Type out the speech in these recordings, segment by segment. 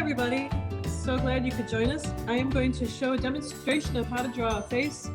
everybody. So glad you could join us. I am going to show a demonstration of how to draw a face.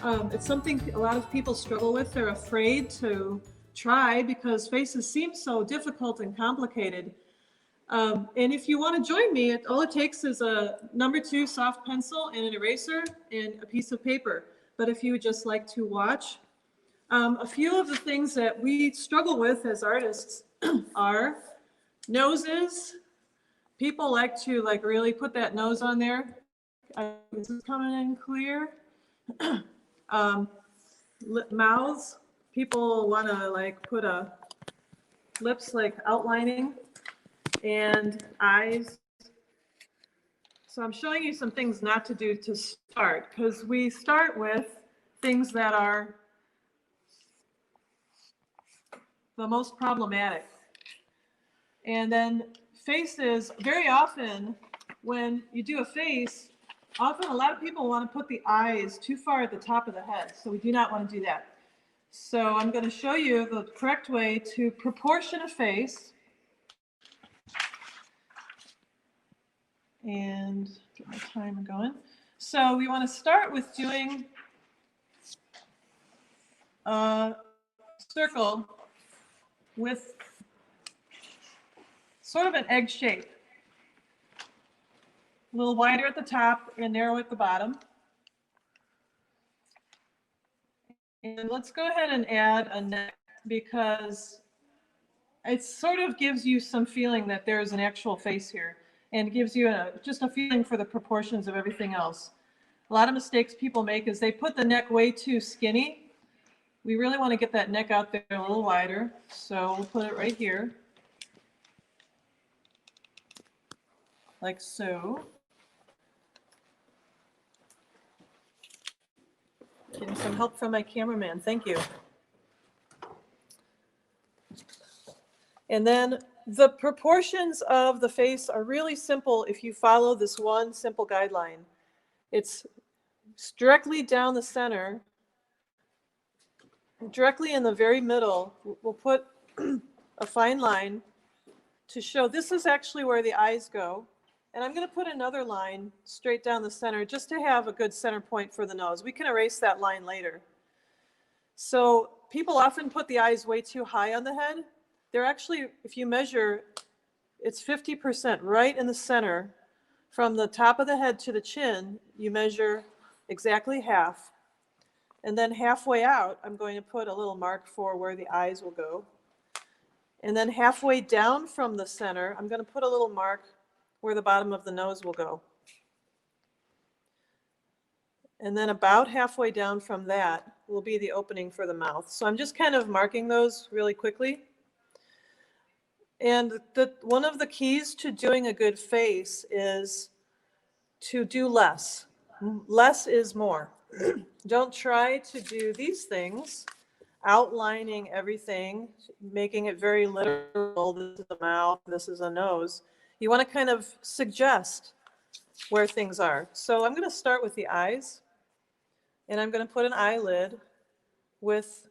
It's something a lot of people struggle with. They're afraid to try because faces seem so difficult and complicated. And if you want to join me, all it takes is a number 2 soft pencil and an eraser and a piece of paper. But if you would just like to watch, a few of the things that we struggle with as artists are noses. People like to really put that nose on there. This is coming in clear. Mouths. People want to put lips outlining, and eyes. So I'm showing you some things not to do to start, because we start with things that are the most problematic. And then faces, very often when you do a face, often a lot of people want to put the eyes too far at the top of the head. So we do not want to do that. So I'm going to show you the correct way to proportion a face. And get my timer going. So we want to start with doing a circle with sort of an egg shape. A little wider at the top and narrow at the bottom. And let's go ahead and add a neck, because it sort of gives you some feeling that there's an actual face here, and gives you just a feeling for the proportions of everything else. A lot of mistakes people make is they put the neck way too skinny. We really want to get that neck out there a little wider, so we'll put it right here, like so. Getting some help from my cameraman, thank you. And then the proportions of the face are really simple if you follow this one simple guideline. It's directly down the center, directly in the very middle. We'll put a fine line to show this is actually where the eyes go. And I'm going to put another line straight down the center just to have a good center point for the nose. We can erase that line later. So people often put the eyes way too high on the head. They're actually, if you measure, it's 50% right in the center. From the top of the head to the chin, you measure exactly half. And then halfway out, I'm going to put a little mark for where the eyes will go. And then halfway down from the center, I'm going to put a little mark where the bottom of the nose will go. And then about halfway down from that will be the opening for the mouth. So I'm just kind of marking those really quickly. And one of the keys to doing a good face is to do less. Less is more. Don't try to do these things, outlining everything, making it very literal. This is a mouth, this is a nose. You want to kind of suggest where things are. So I'm going to start with the eyes, and I'm going to put an eyelid with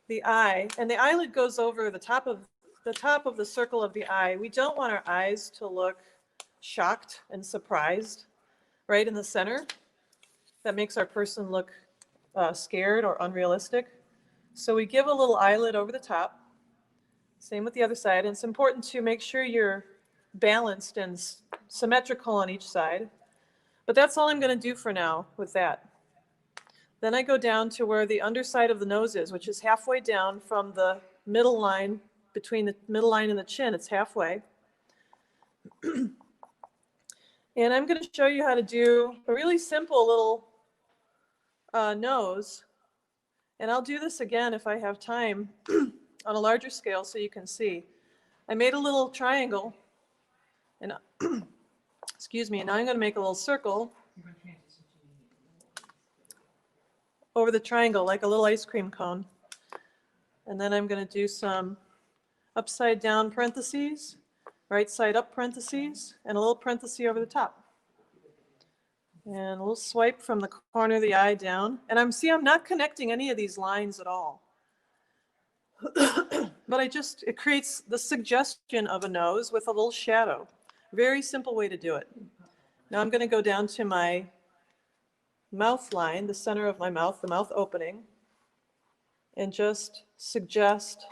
the eye, and the eyelid goes over the top of the circle of the eye. We don't want our eyes to look shocked and surprised right in the center. That makes our person look scared or unrealistic. So we give a little eyelid over the top. Same with the other side. And it's important to make sure you're balanced and symmetrical on each side. But that's all I'm going to do for now with that. Then I go down to where the underside of the nose is, which is halfway down from the middle line, between the middle line and the chin. It's halfway. And I'm going to show you how to do a really simple little nose. And I'll do this again if I have time on a larger scale so you can see. I made a little triangle, and excuse me, now I'm going to make a little circle over the triangle like a little ice cream cone. And then I'm going to do some upside down parentheses, right side up parentheses, and a little parenthesis over the top. And a little swipe from the corner of the eye down. And I'm not connecting any of these lines at all. But it creates the suggestion of a nose with a little shadow. Very simple way to do it. Now I'm going to go down to my mouth line, the center of my mouth, the mouth opening, and just suggest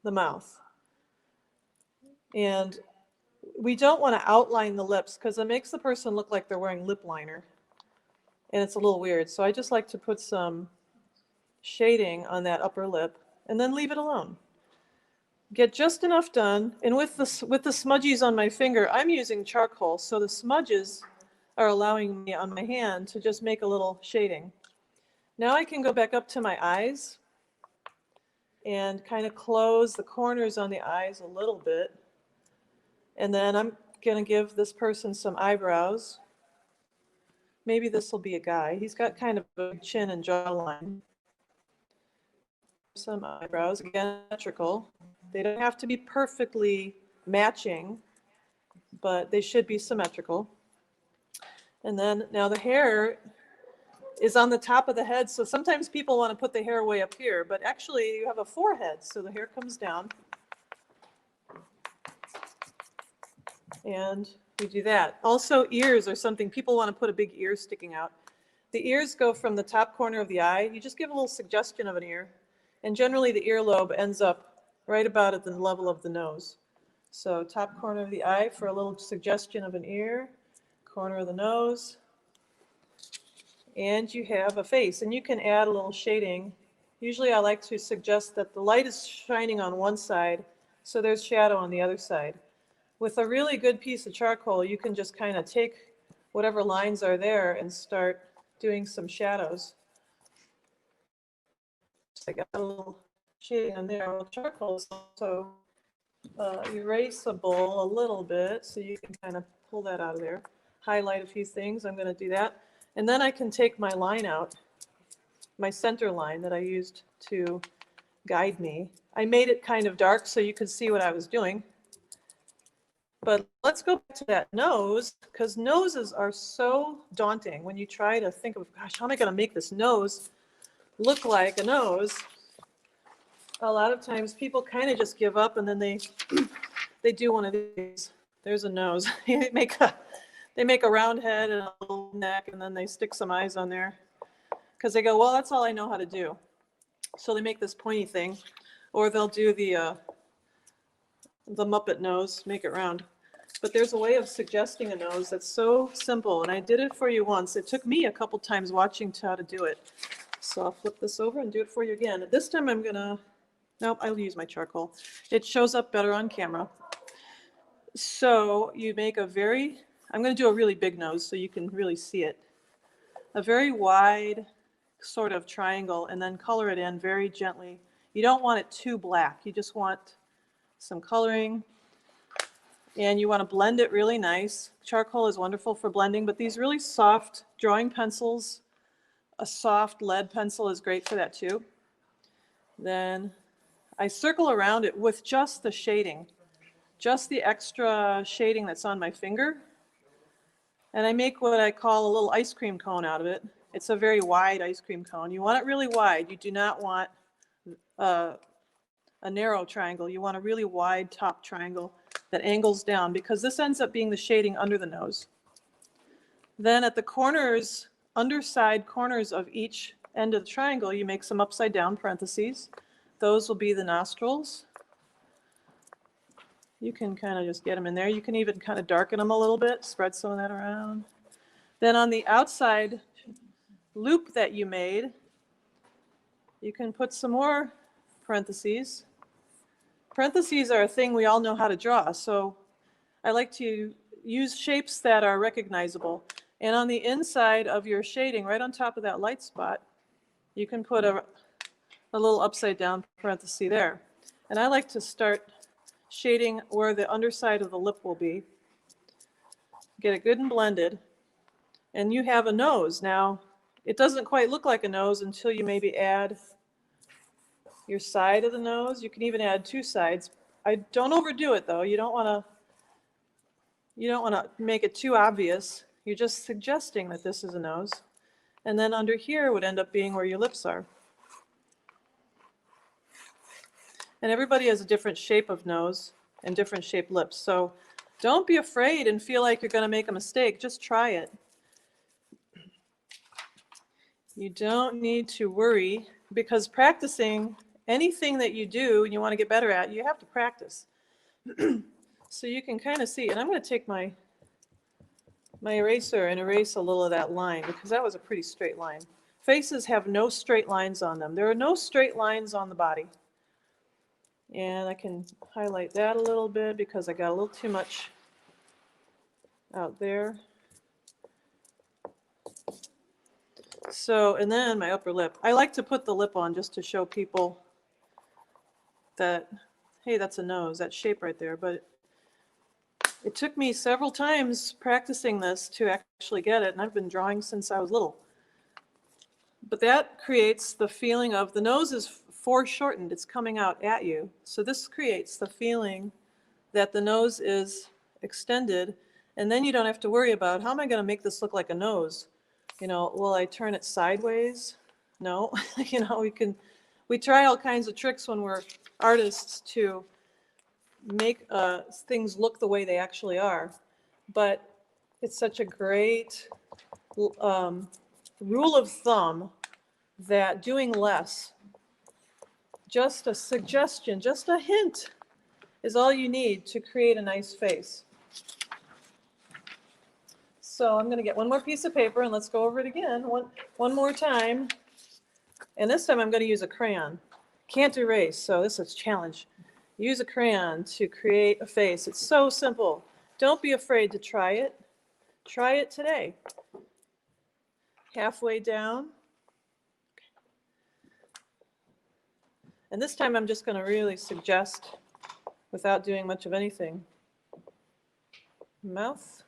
the mouth. And we don't want to outline the lips because it makes the person look like they're wearing lip liner. And it's a little weird. So I just like to put some shading on that upper lip and then leave it alone. Get just enough done. And with the smudgies on my finger, I'm using charcoal. So the smudges are allowing me on my hand to just make a little shading. Now I can go back up to my eyes and kind of close the corners on the eyes a little bit. And then I'm going to give this person some eyebrows. Maybe this will be a guy. He's got kind of a chin and jawline. Some eyebrows, again, symmetrical. They don't have to be perfectly matching, but they should be symmetrical. And then now the hair is on the top of the head. So sometimes people want to put the hair way up here, but actually you have a forehead. So the hair comes down. And we do that. Also, ears are something people want to put a big ear sticking out. The ears go from the top corner of the eye. You just give a little suggestion of an ear. And generally the earlobe ends up right about at the level of the nose. So top corner of the eye for a little suggestion of an ear, corner of the nose, and you have a face. And you can add a little shading. Usually I like to suggest that the light is shining on one side, so there's shadow on the other side. With a really good piece of charcoal, you can just kind of take whatever lines are there and start doing some shadows. So I got a little shading on there. Well, charcoal is also erasable a little bit, so you can kind of pull that out of there. Highlight a few things. I'm going to do that. And then I can take my line out, my center line that I used to guide me. I made it kind of dark so you could see what I was doing. But let's go back to that nose, because noses are so daunting when you try to think of, gosh, how am I going to make this nose look like a nose? A lot of times people kind of just give up and then they do one of these. There's a nose. They make a round head and a little neck, and then they stick some eyes on there because they go, well, that's all I know how to do. So they make this pointy thing, or they'll do the Muppet nose, make it round. But there's a way of suggesting a nose that's so simple, and I did it for you once. It took me a couple times watching how to do it. So I'll flip this over and do it for you again. This time I'm gonna, nope, I'll use my charcoal. It shows up better on camera. So you make a very, I'm gonna do a really big nose so you can really see it. A very wide sort of triangle, and then color it in very gently. You don't want it too black. You just want some coloring, and you want to blend it really nice. Charcoal is wonderful for blending, but these really soft drawing pencils, a soft lead pencil is great for that too. Then I circle around it with just the shading, just the extra shading that's on my finger, and I make what I call a little ice cream cone out of it. It's a very wide ice cream cone. You want it really wide. You do not want a narrow triangle. You want a really wide top triangle that angles down, because this ends up being the shading under the nose. Then at the corners, underside corners of each end of the triangle, you make some upside down parentheses. Those will be the nostrils. You can kind of just get them in there. You can even kind of darken them a little bit, spread some of that around. Then on the outside loop that you made, you can put some more parentheses. Parentheses are a thing we all know how to draw, so I like to use shapes that are recognizable. And on the inside of your shading, right on top of that light spot, you can put a little upside down parenthesis there. And I like to start shading where the underside of the lip will be. Get it good and blended. And you have a nose. Now, it doesn't quite look like a nose until you maybe add your side of the nose. You can even add two sides. I don't overdo it though. You don't want to make it too obvious. You're just suggesting that this is a nose. And then under here would end up being where your lips are. And everybody has a different shape of nose. and different shaped lips. So don't be afraid and feel like you're going to make a mistake. Just try it. You don't need to worry, because practicing anything that you do and you want to get better at, you have to practice. So you can kind of see, and I'm going to take my eraser and erase a little of that line, because that was a pretty straight line. Faces have no straight lines on them. There are no straight lines on the body. And I can highlight that a little bit because I got a little too much out there. So, and then my upper lip. I like to put the lip on just to show people that, hey, that's a nose, that shape right there. But it took me several times practicing this to actually get it, and I've been drawing since I was little. But that creates the feeling of the nose is foreshortened, it's coming out at you. So this creates the feeling that the nose is extended, and then you don't have to worry about, how am I going to make this look like a nose? You know, will I turn it sideways? No. You know, we try all kinds of tricks when we're artists to make things look the way they actually are. But it's such a great rule of thumb that doing less, just a suggestion, just a hint, is all you need to create a nice face. So I'm going to get one more piece of paper and let's go over it again one more time. And this time I'm going to use a crayon. Can't erase, so this is a challenge. Use a crayon to create a face. It's so simple. Don't be afraid to try it. Try it today. Halfway down. And this time I'm just going to really suggest, without doing much of anything. Mouth.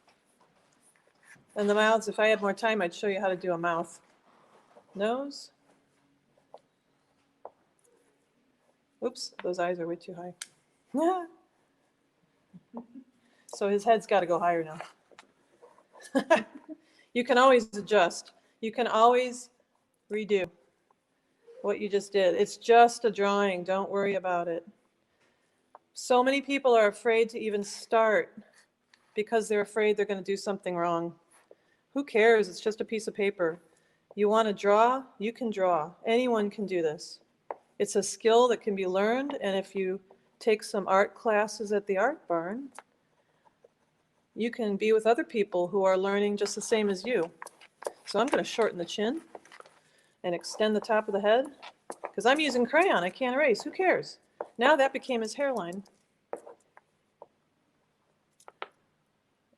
And the mouths, if I had more time, I'd show you how to do a mouth. Nose. Oops, those eyes are way too high. So his head's got to go higher now. You can always adjust. You can always redo what you just did. It's just a drawing. Don't worry about it. So many people are afraid to even start because they're afraid they're going to do something wrong. Who cares? It's just a piece of paper. You want to draw? You can draw. Anyone can do this. It's a skill that can be learned, and if you take some art classes at the Art Barn, you can be with other people who are learning just the same as you. So I'm going to shorten the chin and extend the top of the head, because I'm using crayon. I can't erase. Who cares? Now that became his hairline.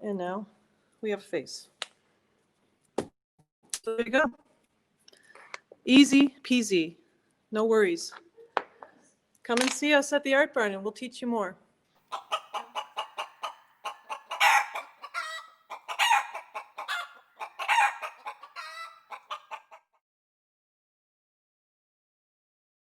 And now we have a face. So there you go. Easy peasy. No worries. Come and see us at the Art Barn and we'll teach you more.